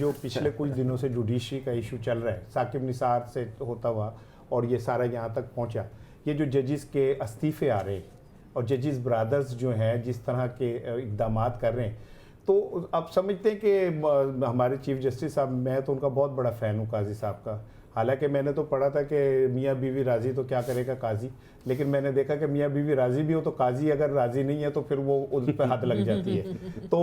जो पिछले कुछ दिनों से जुडिशरी का इशू चल रहा है, साकिब निसार से होता हुआ और ये सारा यहाँ तक पहुँचा, ये जो जजेस के इस्तीफे आ रहे हैं और जजेस ब्रदर्स जो हैं जिस तरह के इकदाम कर रहे हैं, तो अब समझते हैं कि हमारे चीफ जस्टिस साहब, मैं तो उनका बहुत बड़ा फ़ैन हूँ काजी साहब का। हालांकि मैंने तो पढ़ा था कि मियाँ बीवी राज़ी तो क्या करेगा काजी, लेकिन मैंने देखा कि मियाँ बीवी राज़ी भी हो तो काजी अगर राज़ी नहीं है तो फिर वो उस पर हाथ लग जाती है। तो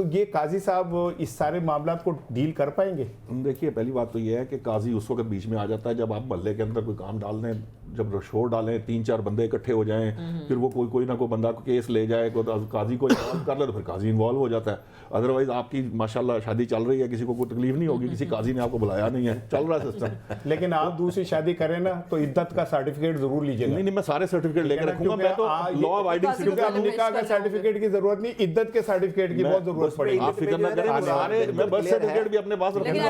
ये काजी साहब इस सारे मामला को डील कर पाएंगे? देखिए, पहली बात तो ये है कि काजी उस वक्त बीच में आ जाता है जब आप मोहल्ले के अंदर कोई काम डाल दें, जब शोर डालें, 3-4 बंदे इकट्ठे हो जाएं, फिर वो कोई ना कोई बंदा को केस ले जाए, काजी को इन्वॉल्व कर ले तो फिर काजी इन्वॉल्व हो जाता है। अदरवाइज आपकी माशाल्लाह शादी चल रही है, किसी को कोई तकलीफ नहीं होगी, किसी काजी ने आपको बुलाया नहीं है, चल रहा है सिस्टम। लेकिन आप दूसरी शादी करें ना तो इद्दत का सर्टिफिकेट जरूर लीजिए। नहीं, मैं सारे सर्टिफिकेट लेकर रखूंगा। मैं तो लॉ अबाइडिंग सिटीजन, निकाह का सर्टिफिकेट की जरूरत नहीं, इद्दत के सर्टिफिकेट की बहुत जरूरत पड़ेगी। आप फिक्र ना करें, सारे मैं बर्थ सर्टिफिकेट भी अपने पास रखूंगा।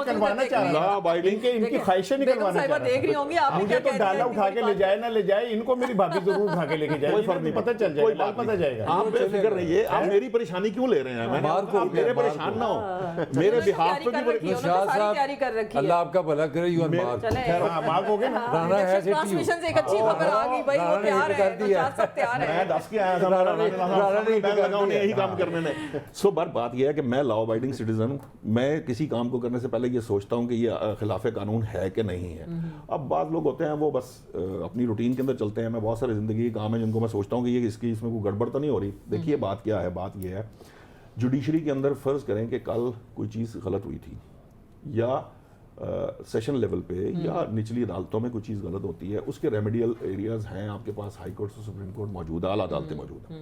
करवाना चाह रहा हूं, इनकी ख्वाहिशें निकलवाना चाह रहा हूं। मुझे तो डाला उठा के ले जाए ना ले जाए, इनको मेरी भाभी जरूर उठा के लेके जाए, कोई फर्क नहीं, पता चल जाएगा, पता जाएगा। आप बेफिक्र रहिए, आप मेरी परेशानी क्यों ले रहे हैं? मैं आप मेरे परेशान ना हो, मेरे बिहाफ पे भी तैयारी कर रखी है। अल्लाह आपका भला करे। यू एंड मार्क, मार्क हो गए ना, राना है ट्रांसमिशन से एक अच्छी खबर आ गई भाई, वो तैयार है, सब तैयार है। मैं 10 के आया था, राना नहीं लगा उन्हें यही काम करने ने। सो बात यह है कि मैं लॉ अबाइडिंग सिटीजन हूं। मैं किसी काम को करने से पहले ये सोचता हूं कि ये खिलाफ कानून है कि नहीं है। अब बात लोग होते हैं वो बस अपनी रूटीन के अंदर चलते हैं। मैं बहुत सारे जिंदगी के काम है जिनको मैं सोचता हूँ कि ये इसमें कोई गड़बड़ तो नहीं हो रही। देखिए बात क्या है, बात ये है, जुडिशरी के अंदर फ़र्ज करें कि कल कोई चीज़ गलत हुई थी या सेशन लेवल पे या निचली अदालतों में कोई चीज़ गलत होती है, उसके रेमेडियल एरियाज हैं आपके पास, हाई कोर्ट से सुप्रीम कोर्ट मौजूद है, आला अदालतें मौजूद हैं।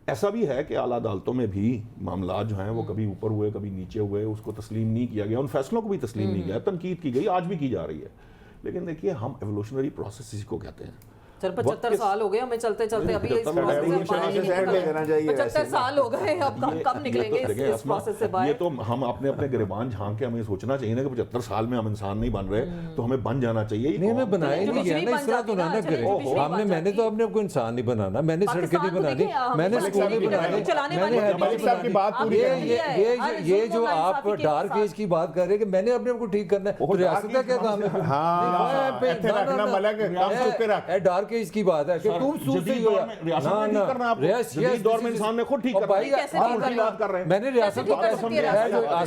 ऐसा भी है कि आला अदालतों में भी मामला जो हैं वो कभी ऊपर हुए कभी नीचे हुए, उसको तस्लीम नहीं किया गया, उन फैसलों को भी तस्लीम नहीं किया, तनकीद की गई, आज भी की जा रही है। लेकिन देखिए, हम एवोल्यूशनरी प्रोसेस इसी को कहते हैं। चल 75 साल हो गए हमें चलते चलते, अभी इस प्रोसेस से 75 साल हो गए, अब कब निकलेंगे इस प्रोसेस से बाहर? ये तो हम अपने गिरबान झांक के हमें सोचना चाहिए ना कि 75 साल में हम इंसान नहीं बन रहे, तो हमें बन जाना चाहिए। नहीं, मैं बनाया नहीं गया ना, इस तरह तो ना करें। हमने मैंने तो अपने को इंसान नहीं बनाना, मैंने सड़कें नहीं बनानी, मैंने स्कूल नहीं बनाने, ये जो आप डार्क एज की बात कर रहे हैं कि मैंने अपने को ठीक करना है, तो रियासत का क्या काम है? डार्क केस की बात है कि तुम सूफी हो ना, जदीद दौर में इंसान ने खुद ठीक करना है। मैंने रियासत को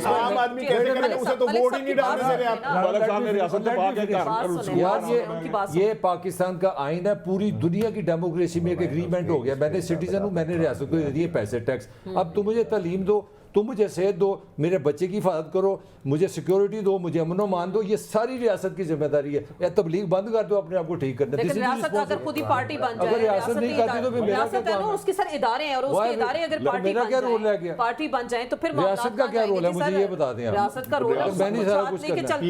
आम आदमी कैसे करेगा, उसे तो वोट ही नहीं डालने दे रहे आप। मलिक साहब ने रियासत में बात यार, ये पाकिस्तान का आइन है, पूरी दुनिया की डेमोक्रेसी में एक एग्रीमेंट हो गया। मैंने सिटीजन हूँ, मैंने रियासत को दे दिए पैसे टैक्स, अब तुम मुझे तालीम दो, तुम मुझे सेहत दो, मेरे बच्चे की हिफाजत करो, मुझे सिक्योरिटी दो, मुझे अमनो मान दो, ये सारी रियासत की जिम्मेदारी है। या तबलीग बंद कर दो अपने आप को ठीक करने। लेकिन रियासत अगर खुद ही पार्टी बन जाए, अगर रियासत नहीं करती तो फिर मेरा क्या है ना, उसके सारे इदारे हैं और उसके इदारे अगर पार्टी बन जाए तो फिर रियासत का क्या रोल है, मुझे ये बता दें। रियासत का रोल मैंने सारा कुछ करना है।